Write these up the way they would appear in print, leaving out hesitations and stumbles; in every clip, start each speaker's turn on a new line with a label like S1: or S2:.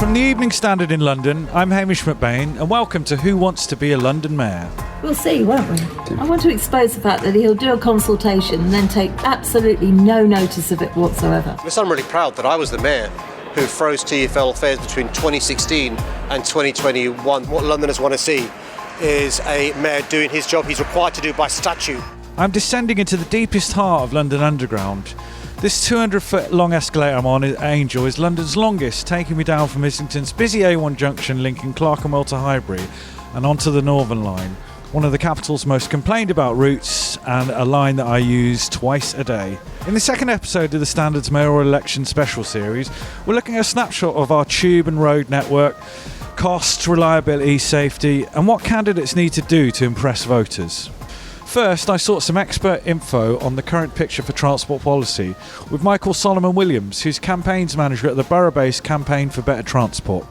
S1: From the Evening Standard in London, I'm Hamish MacBain, and welcome to Who Wants to be a London Mayor?
S2: We'll see, won't we? I want to expose the fact that he'll do a consultation and then take absolutely no notice of it whatsoever.
S3: Yes, I'm really proud that I was the mayor who froze TfL fares between 2016 and 2021. What Londoners want to see is a mayor doing his job he's required to do by statute.
S1: I'm descending into the deepest heart of London Underground. This 200-foot long escalator I'm on, Angel, is London's longest, taking me down from Islington's busy A1 junction linking Clerkenwell to Highbury and onto the Northern Line, one of the capital's most complained about routes and a line that I use twice a day. In the second episode of the Standard's mayoral election special series, we're looking at a snapshot of our tube and road network, costs, reliability, safety, and what candidates need to do to impress voters. First, I sought some expert info on the current picture for transport policy with Michael Solomon-Williams, who's campaigns manager at the borough-based Campaign for Better Transport.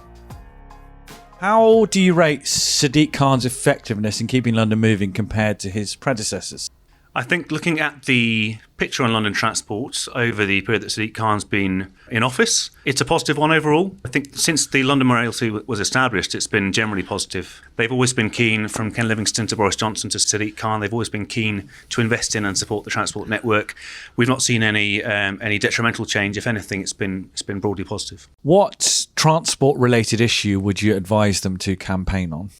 S1: How do you rate Sadiq Khan's effectiveness in keeping London moving compared to his predecessors?
S4: I think looking at the picture on London transport over the period that Sadiq Khan's been in office, it's a positive one overall. I think since the London Mayoralty was established, it's been generally positive. They've always been keen, from Ken Livingstone to Boris Johnson to Sadiq Khan, they've always been keen to invest in and support the transport network. We've not seen any detrimental change. If anything, it's been broadly positive.
S1: What transport-related issue would you advise them to campaign on?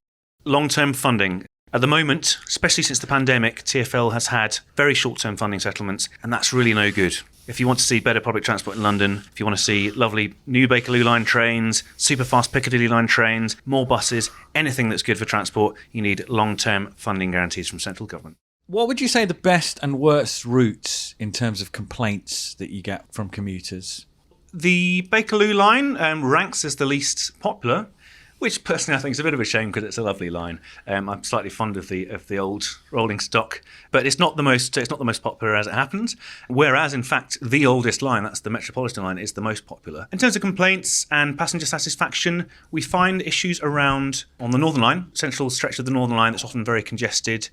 S4: Long-term funding. At the moment, especially since the pandemic, TfL has had very short-term funding settlements, and that's really no good. If you want to see better public transport in London, if you want to see lovely new Bakerloo line trains, super fast Piccadilly line trains, more buses, anything that's good for transport, you need long-term funding guarantees from central government.
S1: What would you say the best and worst routes in terms of complaints that you get from commuters?
S4: The Bakerloo line ranks as the least popular, which personally I think is a bit of a shame because it's a lovely line. I'm slightly fond of the old rolling stock, but it's not the most popular as it happens. Whereas in fact the oldest line, that's the Metropolitan line, is the most popular. In terms of complaints and passenger satisfaction, we find issues around on the Northern Line, central stretch of the Northern Line that's often very congested.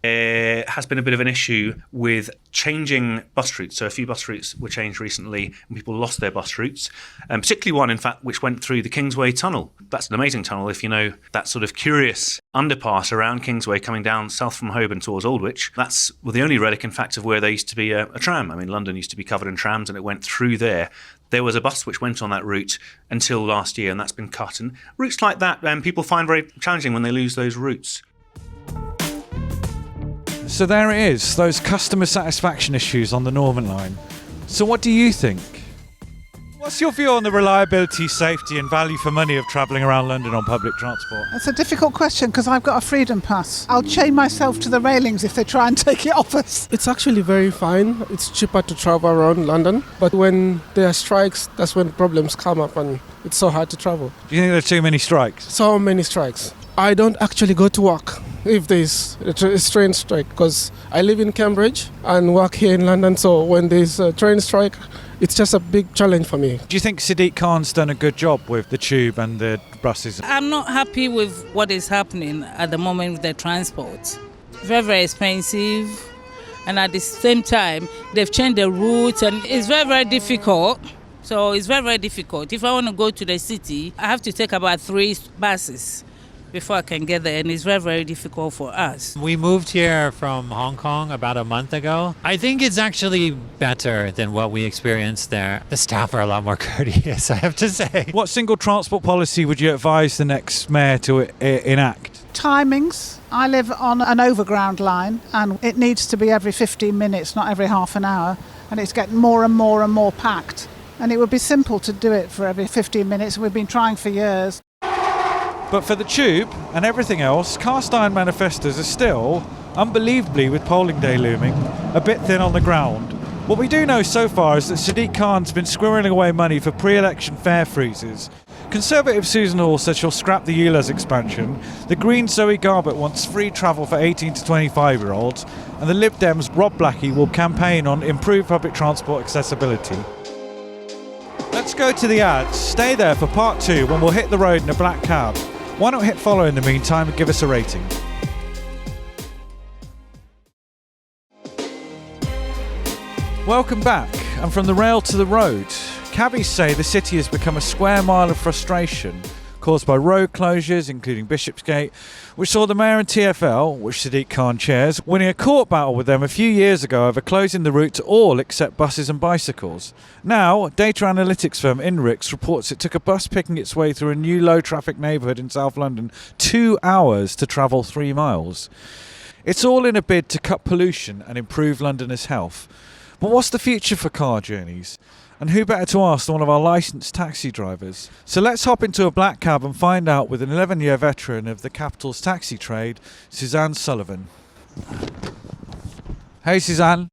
S4: Has been a bit of an issue with changing bus routes. So a few bus routes were changed recently and people lost their bus routes. Particularly one, in fact, which went through the Kingsway Tunnel. That's an amazing tunnel if you know that sort of curious underpass around Kingsway coming down south from Holborn towards Aldwych. That's the only relic, in fact, of where there used to be a tram. I mean, London used to be covered in trams and it went through there. There was a bus which went on that route until last year and that's been cut. And routes like that people find very challenging when they lose those routes.
S1: So there it is, those customer satisfaction issues on the Northern Line. So what do you think? What's your view on the reliability, safety and value for money of travelling around London on public transport?
S5: That's a difficult question because I've got a freedom pass. I'll chain myself to the railings if they try and take it off us.
S6: It's actually very fine. It's cheaper to travel around London. But when there are strikes, that's when problems come up and it's so hard to travel.
S1: Do you think there are too many strikes?
S6: So many strikes. I don't actually go to work if there's a train strike because I live in Cambridge and work here in London. So when there's a train strike, it's just a big challenge for me.
S1: Do you think Sadiq Khan's done a good job with the tube and the buses?
S7: I'm not happy with what is happening at the moment with the transport. Very, very expensive. And at the same time, they've changed the routes and it's very, very difficult. So it's very, very difficult. If I want to go to the city, I have to take about 3 buses before I can get there, and it's very, very difficult for us.
S8: We moved here from Hong Kong about a month ago. I think it's actually better than what we experienced there. The staff are a lot more courteous, I have to say.
S1: What single transport policy would you advise the next mayor to enact?
S5: Timings. I live on an overground line and it needs to be every 15 minutes, not every half an hour, and it's getting more and more and more packed. And it would be simple to do it for every 15 minutes. We've been trying for years.
S1: But for the tube and everything else, cast iron manifestos are still, unbelievably with polling day looming, a bit thin on the ground. What we do know so far is that Sadiq Khan's been squirreling away money for pre-election fare freezes. Conservative Susan Hall said she'll scrap the ULEZ expansion. The Green Zoe Garbett wants free travel for 18 to 25-year-olds. And the Lib Dems' Rob Blackie will campaign on improved public transport accessibility. Let's go to the ads. Stay there for part 2 when we'll hit the road in a black cab. Why not hit follow in the meantime and give us a rating? Welcome back, and from the rail to the road. Cabbies say the city has become a square mile of frustration caused by road closures, including Bishopsgate, which saw the mayor and TfL, which Sadiq Khan chairs, winning a court battle with them a few years ago over closing the route to all except buses and bicycles. Now, data analytics firm Inrix reports it took a bus picking its way through a new low-traffic neighbourhood in South London 2 hours to travel 3 miles. It's all in a bid to cut pollution and improve Londoners' health. But what's the future for car journeys? And who better to ask than one of our licensed taxi drivers? So let's hop into a black cab and find out with an 11-year veteran of the capital's taxi trade, Suzanne Sullivan. Hey Suzanne.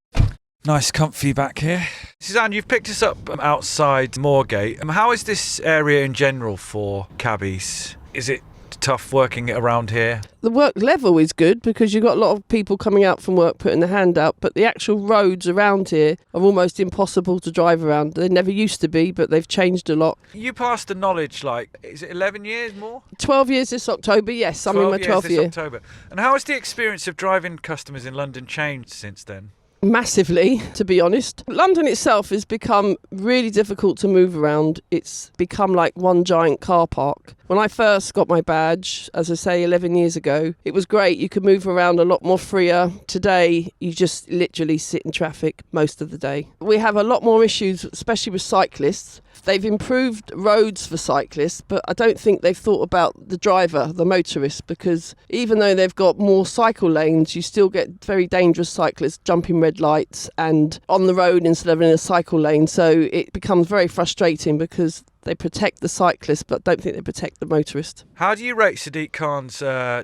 S1: Nice comfy back here. Suzanne, you've picked us up outside Moorgate. How is this area in general for cabbies? Is it tough working around here?
S9: The work level is good because you've got a lot of people coming out from work putting their hand out, but the actual roads around here are almost impossible to drive around. They never used to be, but they've changed a lot.
S1: You passed the knowledge, is it 11 years more?
S9: 12 years this October, yes. I'm in my 12th year.
S1: October. And how has the experience of driving customers in London changed since then?
S9: Massively, to be honest. London itself has become really difficult to move around. It's become like one giant car park. When I first got my badge, as I say, 11 years ago, it was great. You could move around a lot more freer. Today, you just literally sit in traffic most of the day. We have a lot more issues, especially with cyclists. They've improved roads for cyclists, but I don't think they've thought about the driver, the motorist, because even though they've got more cycle lanes, you still get very dangerous cyclists jumping red lights and on the road instead of in a cycle lane. So it becomes very frustrating because they protect the cyclist, but don't think they protect the motorist.
S1: How do you rate Sadiq Khan's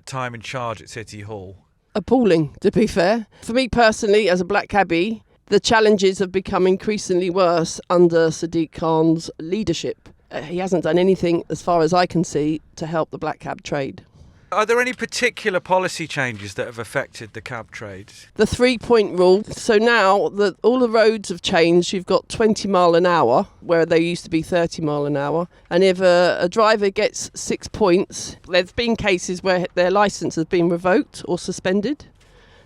S1: time in charge at City Hall?
S9: Appalling, to be fair. For me personally, as a black cabbie, the challenges have become increasingly worse under Sadiq Khan's leadership. He hasn't done anything, as far as I can see, to help the black cab trade.
S1: Are there any particular policy changes that have affected the cab trade?
S9: The 3-point rule. So now that all the roads have changed, you've got 20 mile an hour, where they used to be 30 mile an hour. And if a driver gets 6 points, there's been cases where their licence has been revoked or suspended.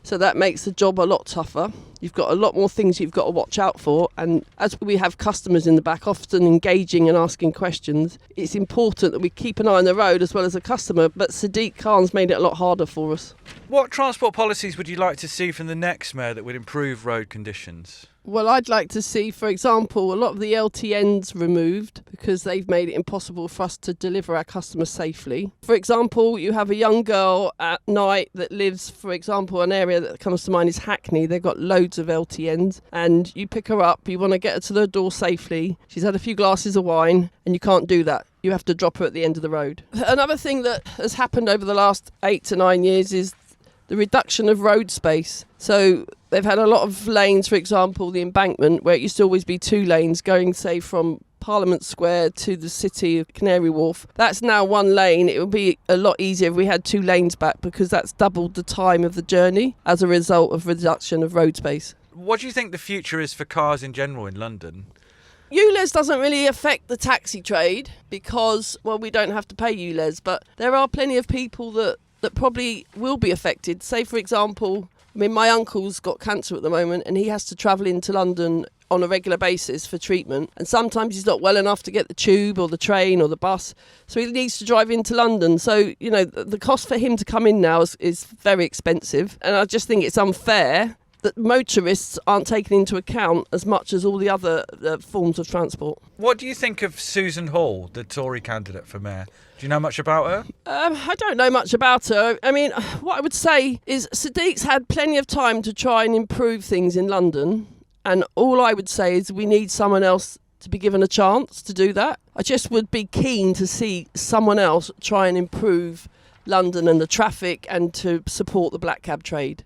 S9: So that makes the job a lot tougher. You've got a lot more things you've got to watch out for. And as we have customers in the back often engaging and asking questions, it's important that we keep an eye on the road as well as a customer. But Sadiq Khan's made it a lot harder for us.
S1: What transport policies would you like to see from the next mayor that would improve road conditions?
S9: Well, I'd like to see, for example, a lot of the LTNs removed because they've made it impossible for us to deliver our customers safely. For example, you have a young girl at night that lives, for example, an area that comes to mind is Hackney. They've got loads of LTNs and you pick her up, you want to get her to the door safely. She's had a few glasses of wine and you can't do that. You have to drop her at the end of the road. Another thing that has happened over the last 8 to 9 years is the reduction of road space. So they've had a lot of lanes, for example, the embankment, where it used to always be 2 lanes going, say, from Parliament Square to the city of Canary Wharf. That's now 1 lane. It would be a lot easier if we had 2 lanes back because that's doubled the time of the journey as a result of reduction of road space.
S1: What do you think the future is for cars in general in London?
S9: ULEZ doesn't really affect the taxi trade because, well, we don't have to pay ULEZ, but there are plenty of people that probably will be affected. Say, for example, my uncle's got cancer at the moment and he has to travel into London on a regular basis for treatment. And sometimes he's not well enough to get the tube or the train or the bus. So he needs to drive into London. So, the cost for him to come in now is very expensive. And I just think it's unfair that motorists aren't taken into account as much as all the other forms of transport.
S1: What do you think of Susan Hall, the Tory candidate for mayor? Do you know much about her?
S9: I don't know much about her. I mean, what I would say is Sadiq's had plenty of time to try and improve things in London. And all I would say is we need someone else to be given a chance to do that. I just would be keen to see someone else try and improve London and the traffic and to support the black cab trade.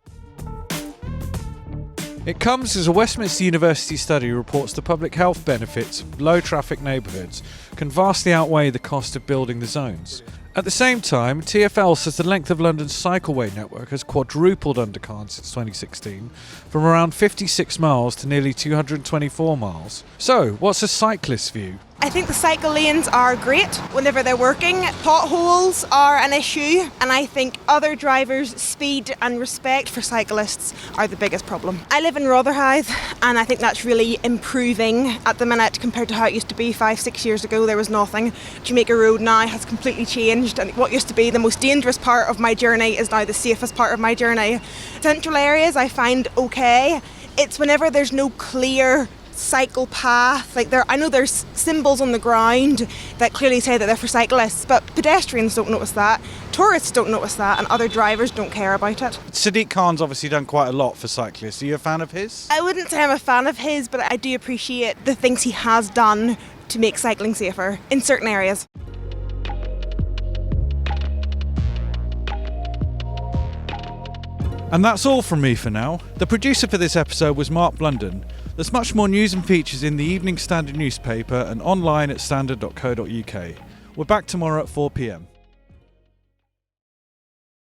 S1: It comes as a Westminster University study reports the public health benefits of low traffic neighbourhoods can vastly outweigh the cost of building the zones. At the same time, TfL says the length of London's cycleway network has quadrupled under Khan since 2016, from around 56 miles to nearly 224 miles. So, what's a cyclist's view?
S10: I think the cycle lanes are great whenever they're working. Potholes are an issue, and I think other drivers' speed and respect for cyclists are the biggest problem. I live in Rotherhithe, and I think that's really improving at the minute compared to how it used to be 5-6 years ago. There was nothing. Jamaica Road now has completely changed, and what used to be the most dangerous part of my journey is now the safest part of my journey. Central areas I find okay. It's whenever there's no clear cycle path, I know there's symbols on the ground that clearly say that they're for cyclists, but pedestrians don't notice that, tourists don't notice that, and other drivers don't care about it.
S1: Sadiq Khan's obviously done quite a lot for cyclists. Are you a fan of his?
S10: I wouldn't say I'm a fan of his, but I do appreciate the things he has done to make cycling safer in certain areas.
S1: And that's all from me for now. The producer for this episode was Mark Blunden. There's much more news and features in the Evening Standard newspaper and online at standard.co.uk. We're back tomorrow at 4 p.m.